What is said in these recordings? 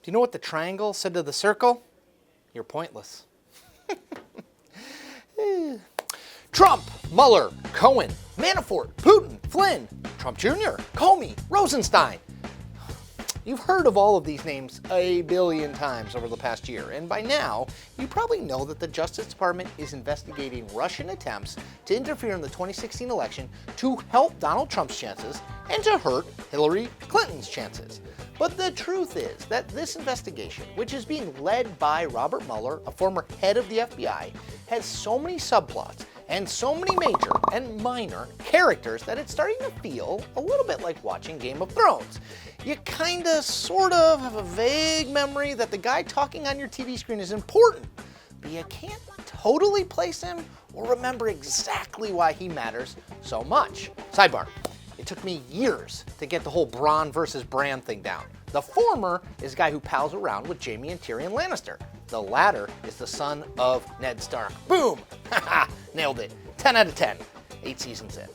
Do you know what the triangle said to the circle? You're pointless. Trump, Mueller, Cohen, Manafort, Putin, Flynn, Trump Jr., Comey, Rosenstein. You've heard of all of these names a billion times over the past year, and by now, you probably know that the Justice Department is investigating Russian attempts to interfere in the 2016 election to help Donald Trump's chances and to hurt Hillary Clinton's chances. But the truth is that this investigation, which is being led by Robert Mueller, a former head of the FBI, has so many subplots and so many major and minor characters that it's starting to feel a little bit like watching Game of Thrones. You kinda, sort of have a vague memory that the guy talking on your TV screen is important, but you can't totally place him or remember exactly why he matters so much. Sidebar, it took me years to get the whole Bronn versus Bran thing down. The former is a guy who pals around with Jaime and Tyrion Lannister. The latter is the son of Ned Stark. Boom! Haha, nailed it. 10 out of 10. 8 seasons in.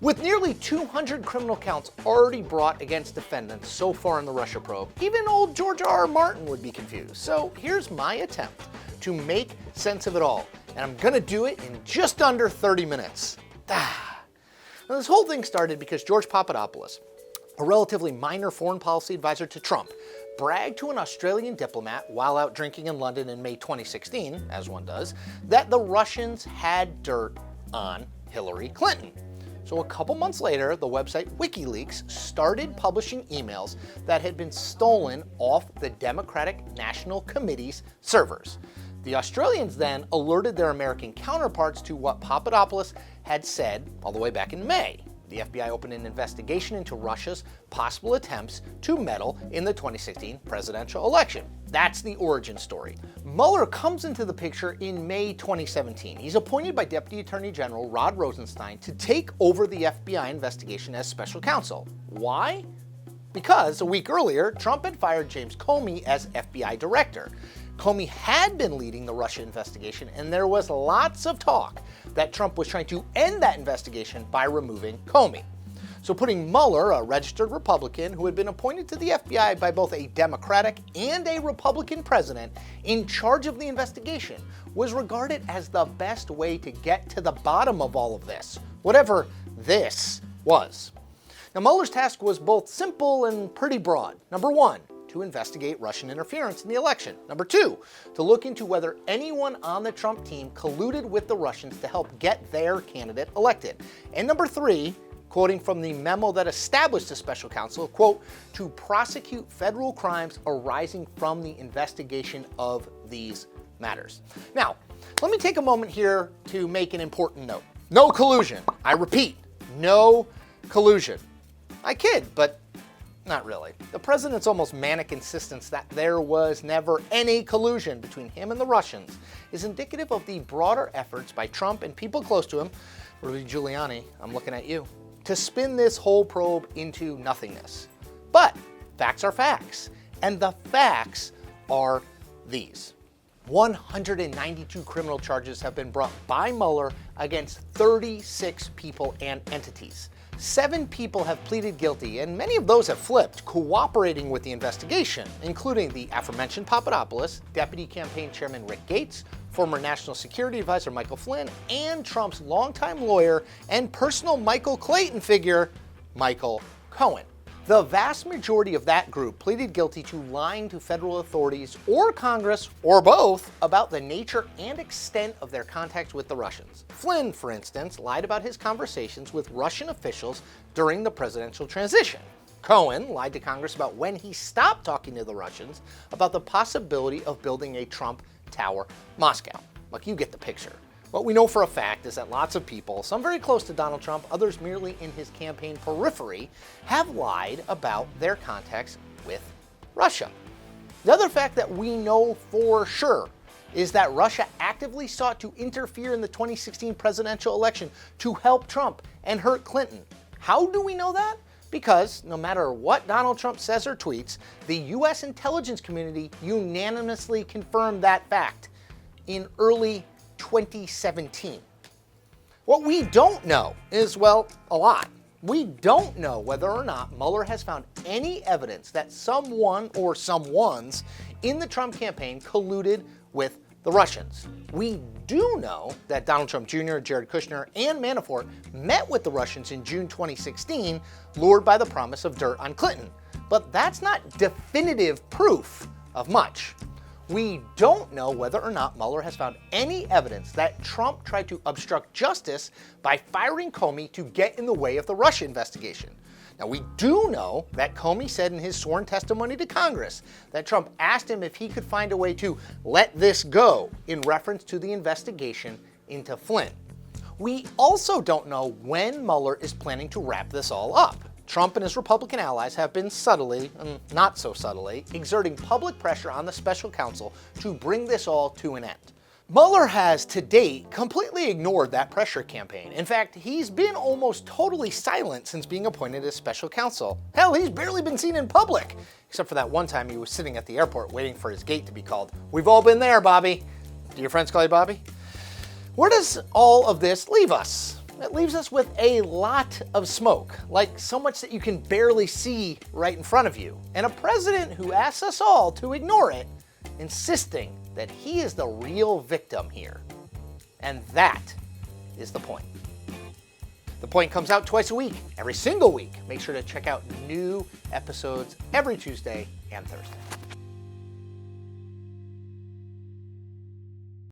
With nearly 200 criminal counts already brought against defendants so far in the Russia probe, even old George R.R. Martin would be confused. So here's my attempt to make sense of it all, and I'm gonna do it in just under 30 minutes. Now, this whole thing started because George Papadopoulos, a relatively minor foreign policy advisor to Trump, bragged to an Australian diplomat while out drinking in London in May 2016, as one does, that the Russians had dirt on Hillary Clinton. So a couple months later, the website WikiLeaks started publishing emails that had been stolen off the Democratic National Committee's servers. The Australians then alerted their American counterparts to what Papadopoulos had said all the way back in May. The FBI opened an investigation into Russia's possible attempts to meddle in the 2016 presidential election. That's the origin story. Mueller comes into the picture in May 2017. He's appointed by Deputy Attorney General Rod Rosenstein to take over the FBI investigation as special counsel. Why? Because a week earlier, Trump had fired James Comey as FBI director. Comey had been leading the Russia investigation, and there was lots of talk that Trump was trying to end that investigation by removing Comey. So putting Mueller, a registered Republican who had been appointed to the FBI by both a Democratic and a Republican president, in charge of the investigation was regarded as the best way to get to the bottom of all of this, whatever this was. Now, Mueller's task was both simple and pretty broad. Number one, to investigate Russian interference in the election. Number two, to look into whether anyone on the Trump team colluded with the Russians to help get their candidate elected. And number three, quoting from the memo that established the special counsel, quote, to prosecute federal crimes arising from the investigation of these matters. Now, let me take a moment here to make an important note. No collusion. I repeat, no collusion. I kid, but not really. The president's almost manic insistence that there was never any collusion between him and the Russians is indicative of the broader efforts by Trump and people close to him, Rudy Giuliani, I'm looking at you, to spin this whole probe into nothingness. But facts are facts, and the facts are these. 192 criminal charges have been brought by Mueller against 36 people and entities. 7 people have pleaded guilty, and many of those have flipped, cooperating with the investigation, including the aforementioned Papadopoulos, Deputy Campaign Chairman Rick Gates, former National Security Advisor Michael Flynn, and Trump's longtime lawyer and personal Michael Clayton figure, Michael Cohen. The vast majority of that group pleaded guilty to lying to federal authorities or Congress, or both, about the nature and extent of their contacts with the Russians. Flynn, for instance, lied about his conversations with Russian officials during the presidential transition. Cohen lied to Congress about when he stopped talking to the Russians about the possibility of building a Trump Tower Moscow. Look, you get the picture. What we know for a fact is that lots of people, some very close to Donald Trump, others merely in his campaign periphery, have lied about their contacts with Russia. The other fact that we know for sure is that Russia actively sought to interfere in the 2016 presidential election to help Trump and hurt Clinton. How do we know that? Because no matter what Donald Trump says or tweets, the U.S. intelligence community unanimously confirmed that fact in early 2017. What we don't know is, well, a lot. We don't know whether or not Mueller has found any evidence that someone or someones in the Trump campaign colluded with the Russians. We do know that Donald Trump Jr., Jared Kushner, and Manafort met with the Russians in June 2016, lured by the promise of dirt on Clinton. But that's not definitive proof of much. We don't know whether or not Mueller has found any evidence that Trump tried to obstruct justice by firing Comey to get in the way of the Russia investigation. Now, we do know that Comey said in his sworn testimony to Congress that Trump asked him if he could find a way to let this go in reference to the investigation into Flynn. We also don't know when Mueller is planning to wrap this all up. Trump and his Republican allies have been subtly, and not so subtly, exerting public pressure on the special counsel to bring this all to an end. Mueller has, to date, completely ignored that pressure campaign. In fact, he's been almost totally silent since being appointed as special counsel. Hell, he's barely been seen in public, except for that one time he was sitting at the airport waiting for his gate to be called. We've all been there, Bobby. Do your friends call you Bobby? Where does all of this leave us? It leaves us with a lot of smoke, like so much that you can barely see right in front of you, and a president who asks us all to ignore it, insisting that he is the real victim here. And that is the point. The Point comes out twice a week, every single week. Make sure to check out new episodes every Tuesday and Thursday.